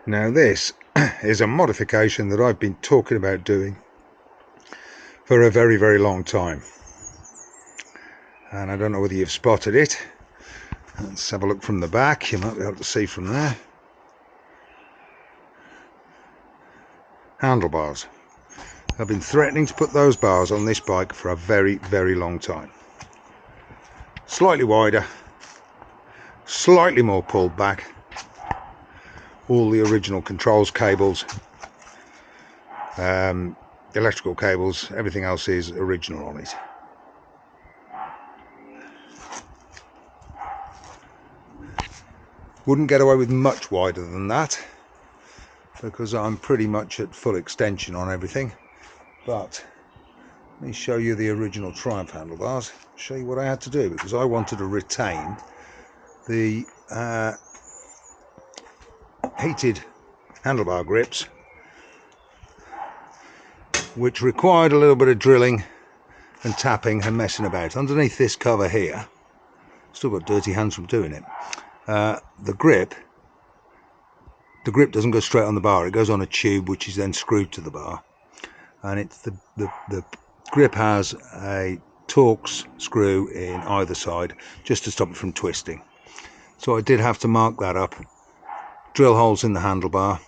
Now this is a modification that I've been talking about doing for a very, very long time. And I don't know whether you've spotted it. Let's have a look from the back. You might be able to see from there. Handlebars. I've been threatening to put those bars on this bike for a very, very long time. Slightly wider, slightly more pulled back. All the original controls cables, electrical cables, everything else is original on it. Wouldn't get away with much wider than that because I'm pretty much at full extension on everything. But let me show you the original Triumph handlebars, show you what I had to do, because I wanted to retain the heated handlebar grips, which required a little bit of drilling and tapping and messing about. Underneath this cover here, still got dirty hands from doing it, the grip doesn't go straight on the bar, it goes on a tube which is then screwed to the bar, and it's the grip has a Torx screw in either side just to stop it from twisting. So I did have to mark that up, drill holes in the handlebar,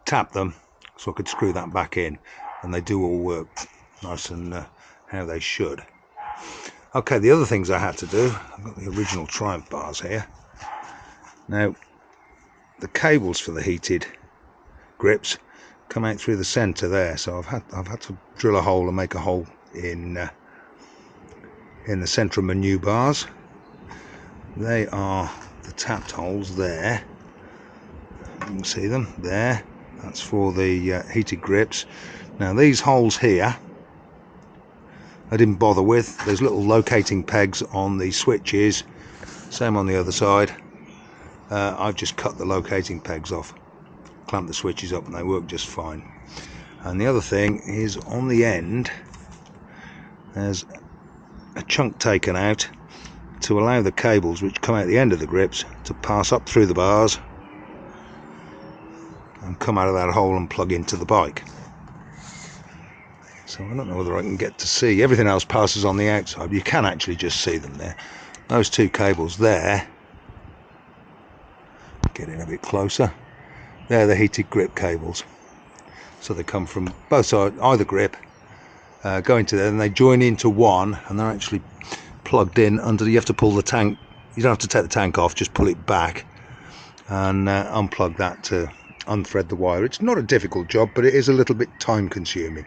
tap them so I could screw that back in, and they do all work nice and how they should. Okay, the other things I had to do, I've got the original Triumph bars here. Now the cables for the heated grips come out through the center there, so I've had to drill a hole and make a hole in the center of my new bars. They are the tapped holes there. You can see them there. That's for the heated grips. Now these holes here I didn't bother with. There's little locating pegs on the switches, same on the other side. I've just cut the locating pegs off, clamped the switches up, and they work just fine. And the other thing is, on the end there's a chunk taken out to allow the cables which come out the end of the grips to pass up through the bars and come out of that hole and plug into the bike. So I don't know whether I can get to see. Everything else passes on the outside. You can actually just see them there. Those two cables there, get in a bit closer, they're the heated grip cables. So they come from both sides, either grip, go into there, and they join into one, and they're actually plugged in under. You have to pull the tank, you don't have to take the tank off, just pull it back and unplug that to unthread the wire. It's not a difficult job, but it is a little bit time consuming.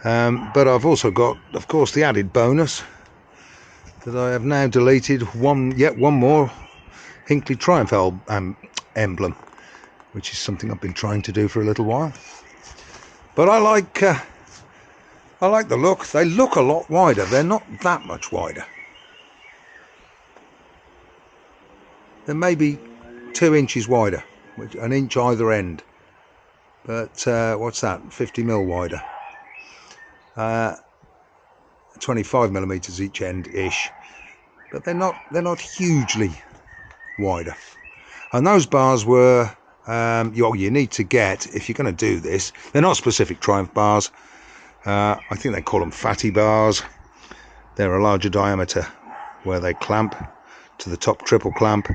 But I've also got, of course, the added bonus that I have now deleted yet one more Hinkley Triumph emblem, which is something I've been trying to do for a little while. But I like the look. They look a lot wider. They're not that much wider. They're maybe 2 inches wider, which an inch either end. But what's that? 50mm wider. 25mm each end ish. But they're not hugely wider. And those bars were you need to get, if you're going to do this, they're not specific Triumph bars. I think they call them fatty bars. They're a larger diameter where they clamp to the top triple clamp,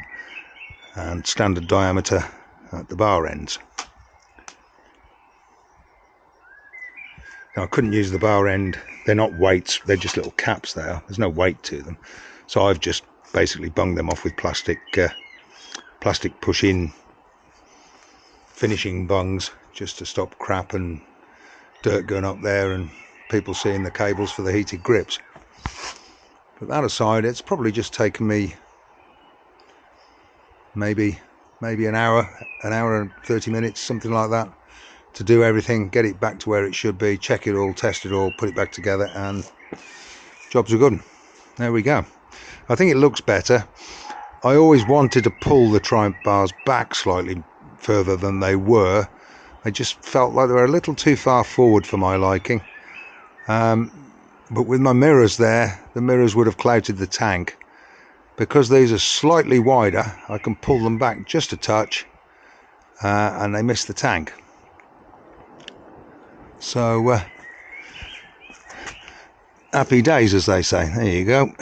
and standard diameter at the bar ends. Now I couldn't use the bar end, they're not weights, they're just little caps there, there's no weight to them. So I've just basically bunged them off with plastic push-in finishing bungs, just to stop crap and dirt going up there and people seeing the cables for the heated grips. But that aside, it's probably just taken me maybe an hour and 30 minutes, something like that, to do everything, get it back to where it should be, check it all, test it all, put it back together, and jobs are good. There we go. I think it looks better. I always wanted to pull the Triumph bars back slightly further than they were. I just felt like they were a little too far forward for my liking. But with my mirrors there, the mirrors would have clouted the tank, because these are slightly wider, I can pull them back just a touch and they miss the tank. So happy days, as they say. There you go.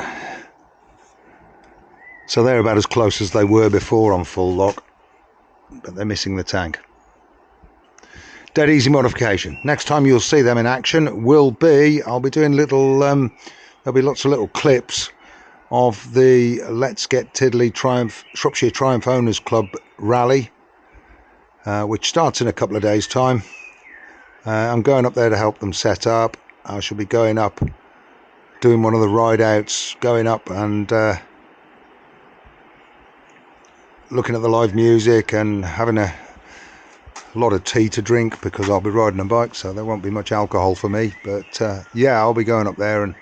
So they're about as close as they were before on full lock, but they're missing the tank. Dead easy modification. Next time you'll see them in action will be, I'll be doing little, there'll be lots of little clips of the Let's Get Tiddly Shropshire Triumph Owners Club rally, which starts in a couple of days' time. I'm going up there to help them set up. I shall be going up, doing one of the ride outs, going up and looking at the live music and having a lot of tea to drink, because I'll be riding a bike, so there won't be much alcohol for me. But yeah, I'll be going up there and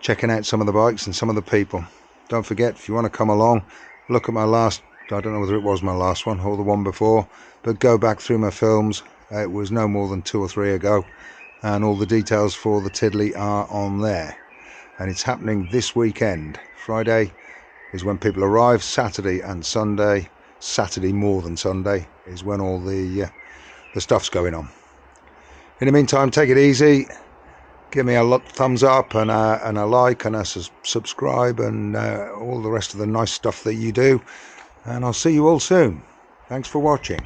checking out some of the bikes and some of the people. Don't forget, if you want to come along, look at my last, I don't know whether it was my last one or the one before, but go back through my films. It was no more than 2 or 3 ago, and all the details for the Tiddly are on there. And it's happening this weekend. Friday is when people arrive. Saturday and Sunday, Saturday more than Sunday, is when all the stuff's going on. In the meantime, take it easy. Give me a thumbs up and a like and a subscribe and all the rest of the nice stuff that you do. And I'll see you all soon. Thanks for watching.